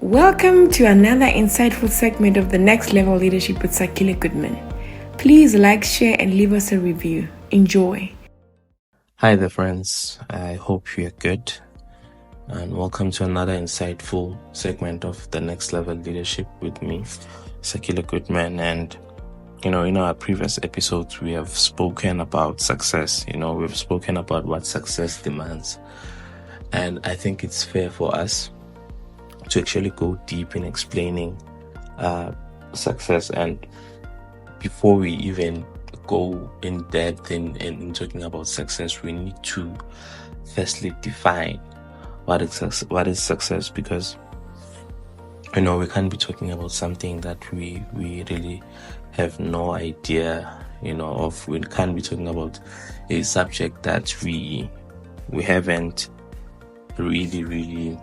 Welcome to another insightful segment of the Next Level Leadership with Sakile Goodman. Please like, share, and leave us a review. Enjoy. Hi there, friends. I hope you're good. And welcome to another insightful segment of the Next Level Leadership with me, Sakile Goodman. And, in our previous episodes, we have spoken about success. We've spoken about what success demands. And I think it's fair for us to actually go deep in explaining success. And before we even go in depth in talking about success, we need to firstly define what is success, because we can't be talking about something that we really have no idea of. We can't be talking about a subject that we haven't really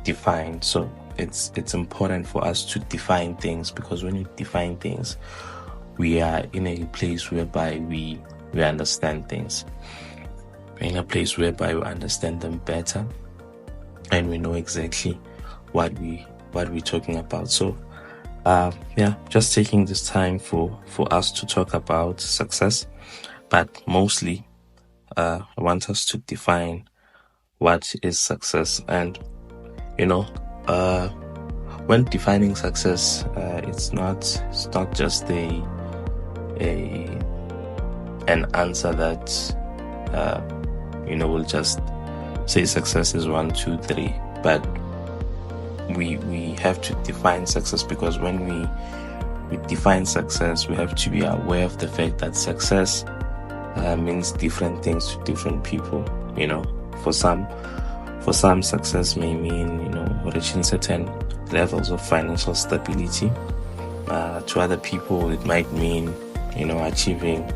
defined. So it's important for us to define things, because when you define things, we are in a place whereby we understand things. We're in a place whereby we understand them better, and we know exactly what we're talking about. So just taking this time for us to talk about success, but mostly I want us to define what is success. And when defining success, it's not just an answer that we'll just say success is 1, 2, 3, but we have to define success, because when we define success, we have to be aware of the fact that success means different things to different people. For some, success may mean reaching certain levels of financial stability. To other people, it might mean achieving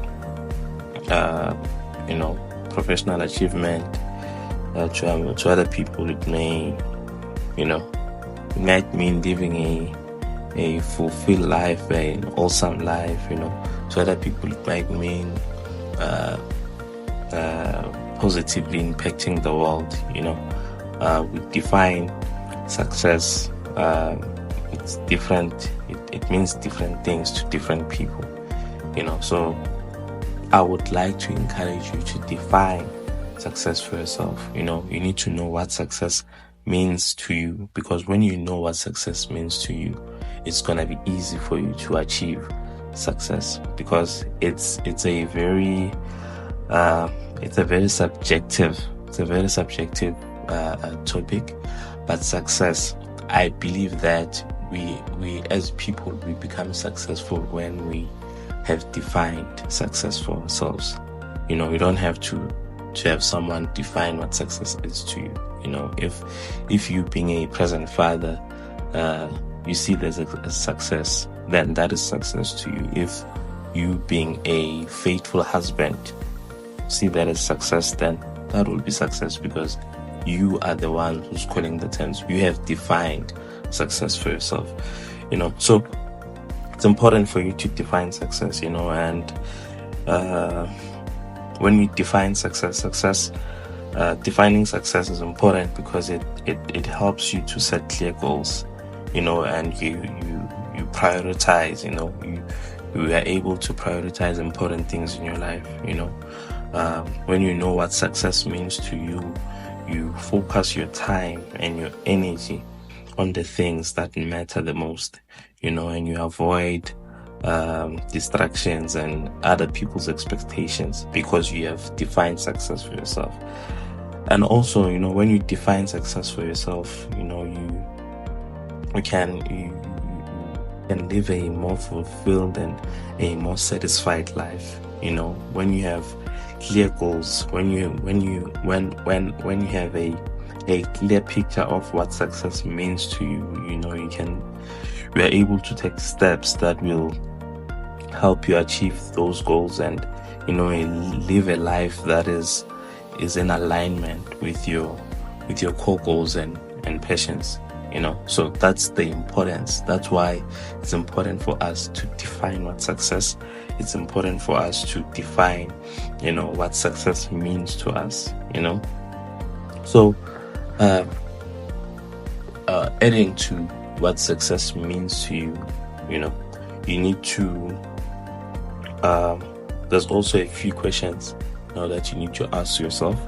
professional achievement. To other people, it might mean living a fulfilled life, an awesome life. To other people, it might mean positively impacting the world. We define success. It's different. It means different things to different people. So I would like to encourage you to define success for yourself. You need to know what success means to you, because when you know what success means to you, it's gonna be easy for you to achieve success, because it's a very subjective topic. But success, I believe that we as people, we become successful when we have defined success for ourselves. You don't have to have someone define what success is to you. If you being a present father, you see there's a success, then that is success to you. If you being a faithful husband, see that as success, then that will be success, because you are the one who's calling the terms. You have defined success for yourself. So it's important for you to define success. And when we define success, defining success is important, because it helps you to set clear goals. And you prioritize. You are able to prioritize important things in your life. When you know what success means to you, you focus your time and your energy on the things that matter the most, and you avoid distractions and other people's expectations, because you have defined success for yourself. And also, when you define success for yourself, you can live a more fulfilled and a more satisfied life. When you have clear goals, when you have a clear picture of what success means to you, you are able to take steps that will help you achieve those goals, and live a life that is in alignment with your core goals and passions. So that's the importance. That's why it's important for us to define what success. It's important for us to define what success means to us. So adding to what success means to you, you need to, there's also a few questions now that you need to ask yourself.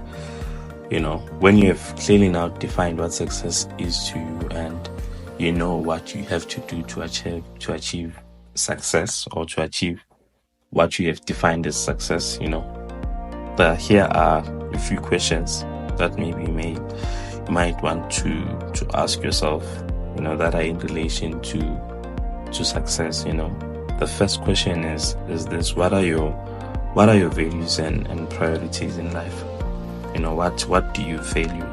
When you have clearly now defined what success is to you, and you know what you have to do to achieve success, or to achieve what you have defined as success, here are a few questions that maybe you might want to ask yourself, that are in relation to success. The first question is this: what are your values and priorities in life? What do you value?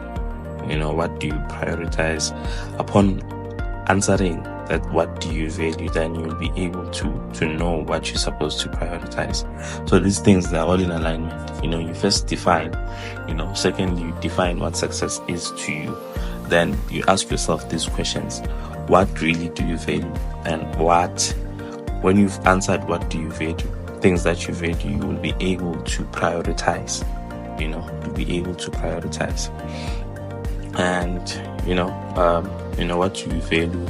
What do you prioritize? Upon answering that, what do you value, then you'll be able to know what you're supposed to prioritize. So these things are all in alignment. You first define, secondly, you define what success is to you. Then you ask yourself these questions: what really do you value? And when you've answered what do you value, things that you value, you will be able to prioritize. You'll be able to prioritize. And what do you value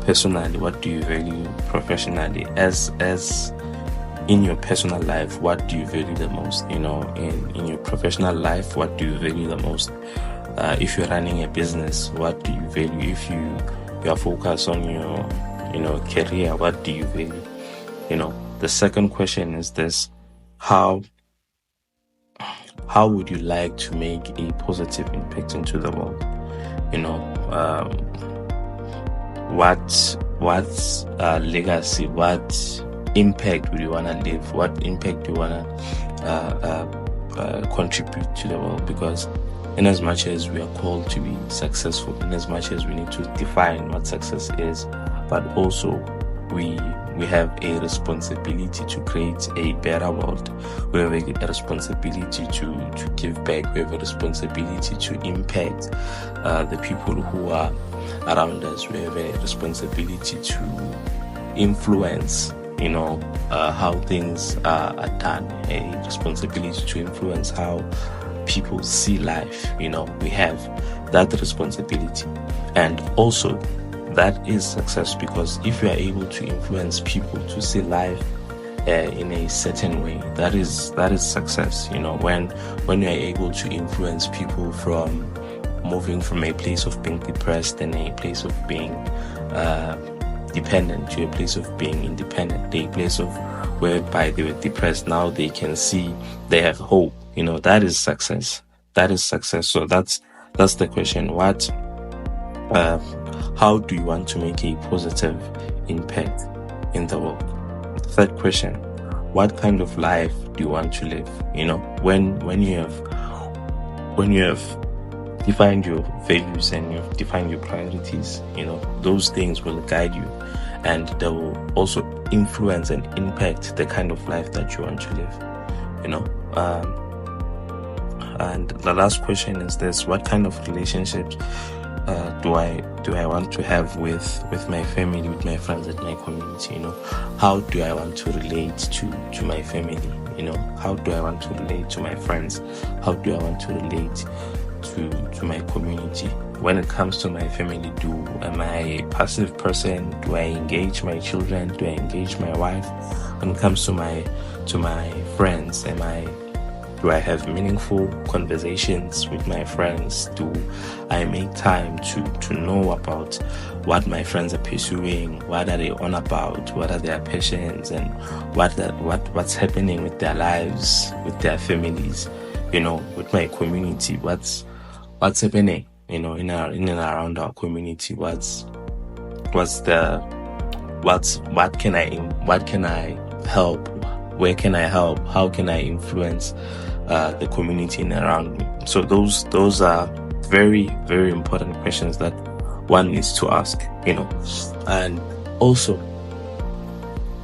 personally? What do you value professionally? As in your personal life, what do you value the most? In your professional life, what do you value the most? If you're running a business, what do you value? If you are focused on your career, what do you value? The second question is this: how would you like to make a positive impact into the world? What legacy, what impact would you want to leave? What impact do you want to contribute to the world? Because in as much as we are called to be successful, in as much as we need to define what success is, but also we have a responsibility to create a better world. We have a responsibility to give back. We have a responsibility to impact the people who are around us. We have a responsibility to influence, how things are done. A responsibility to influence how people see life. We have that responsibility, and also that is success, because if you are able to influence people to see life in a certain way, that is success. When you are able to influence people from moving from a place of being depressed and a place of being dependent to a place of being independent, a place of whereby they were depressed, now they can see they have hope. That is success. That is success. So that's the question. How do you want to make a positive impact in the world? Third question: what kind of life do you want to live? When you have defined your values and you've defined your priorities, those things will guide you, and they will also influence and impact the kind of life that you want to live. And the last question is this: what kind of relationships do I want to have with my family, with my friends, and my community? How do I want to relate to my family? How do I want to relate to my friends? How do I want to relate to my community? When it comes to my family, am I a passive person? Do I engage my children? Do I engage my wife? When it comes to my friends, do I have meaningful conversations with my friends? Do I make time to know about what my friends are pursuing? What are they on about? What are their passions? And what's happening with their lives, with their families? With my community, what's happening? In and around our community. What can I help? Where can I help? How can I influence the community in and around me? So those are very, very important questions that one needs to ask, and also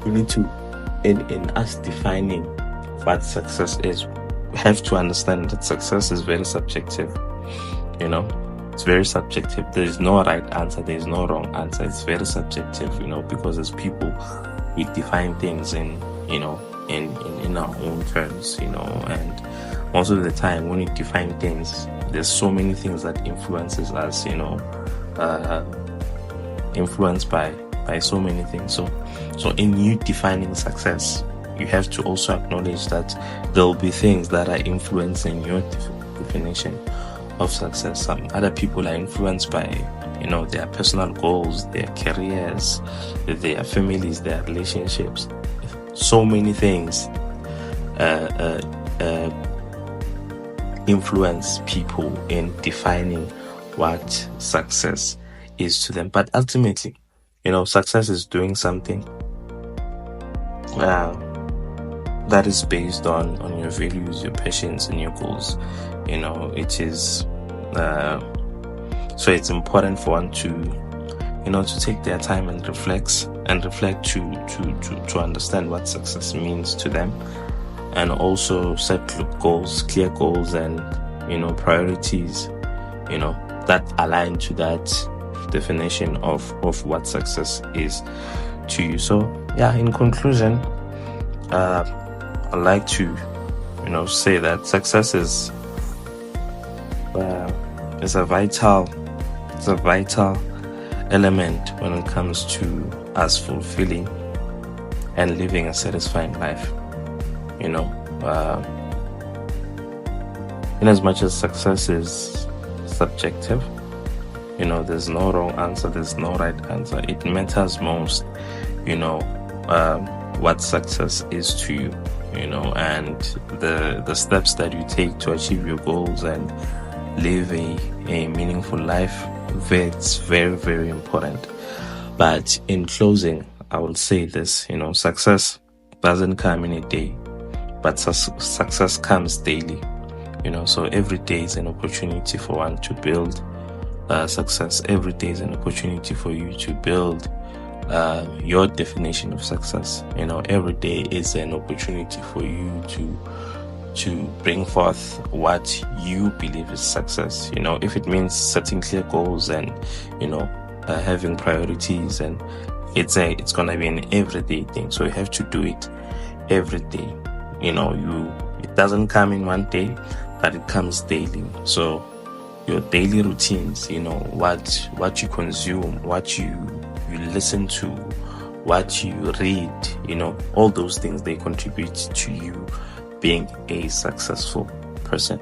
we need to, in us defining what success is, we have to understand that success is very subjective. It's very subjective. There is no right answer. There is no wrong answer. It's very subjective, because as people, we define things in our own terms, and most of the time when we define things, there's so many things that influences us, influenced by so many things. So in you defining success, you have to also acknowledge that there will be things that are influencing your definition of success. Some other people are influenced by, their personal goals, their careers, their families, their relationships. So many things influence people in defining what success is to them. But ultimately, success is doing something that is based on your values, your passions, and your goals. It is so it's important for one to take their time and reflect to understand what success means to them, and also set clear goals and priorities that align to that definition of what success is to you. So in conclusion, I'd like to say that success is a vital element when it comes to us fulfilling and living a satisfying life. In as much as success is subjective, there's no wrong answer, there's no right answer. It matters most, what success is to you, and the steps that you take to achieve your goals and live a meaningful life. It's very, very important. But in closing, I will say this, success doesn't come in a day, but success comes daily. So every day is an opportunity for one to build success. Every day is an opportunity for you to build your definition of success. Every day is an opportunity for you to bring forth what you believe is success. If it means setting clear goals and having priorities, and it's gonna be an everyday thing. So you have to do it every day. It doesn't come in one day, but it comes daily. So your daily routines, what you consume, what you listen to, what you read, all those things, they contribute to you being a successful person.